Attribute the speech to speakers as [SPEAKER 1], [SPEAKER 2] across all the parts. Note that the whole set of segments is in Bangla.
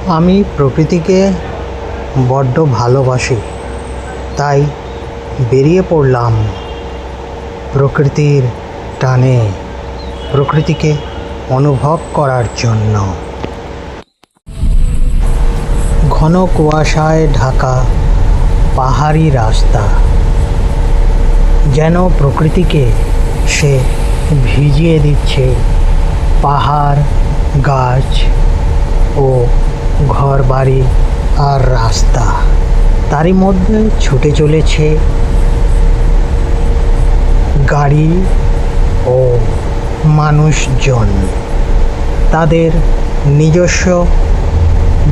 [SPEAKER 1] আমি প্রকৃতিকে বড্ড ভালোবাসি, তাই বেরিয়ে পড়লাম প্রকৃতির টানে, প্রকৃতিকে অনুভব করার জন্য। ঘন কুয়াশায় ঢাকা পাহাড়ি রাস্তা যেন প্রকৃতিকে সে ভিজিয়ে দিচ্ছে। পাহাড়, গাছ ও ঘরবাড়ি আর রাস্তা, তারই মধ্যে ছুটে চলেছে গাড়ি ও মানুষজন তাদের নিজস্ব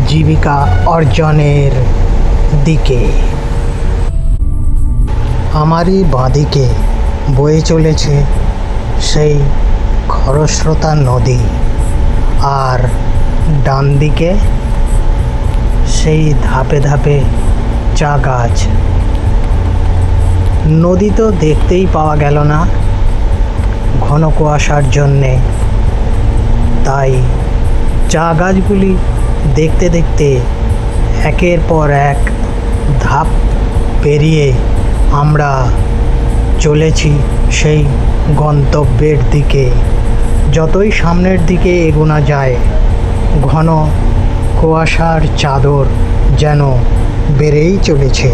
[SPEAKER 1] জীবিকা অর্জনের দিকে। আমারই বাঁদিকে বয়ে চলেছে সেই খরস্রোতা নদী, আর ডান দিকে সেই ধাপে ধাপে চা গাছ। নদী তো দেখতেই পাওয়া গেল না ঘন কুয়াশার জন্যে, তাই চা গাছগুলি দেখতে দেখতে একের পর এক ধাপ পেরিয়ে আমরা চলেছি সেই গন্তব্যের দিকে। যতই সামনের দিকে এগোনো যায়, ঘন কুয়াশার চাদর যেন বেড়েই চলেছে।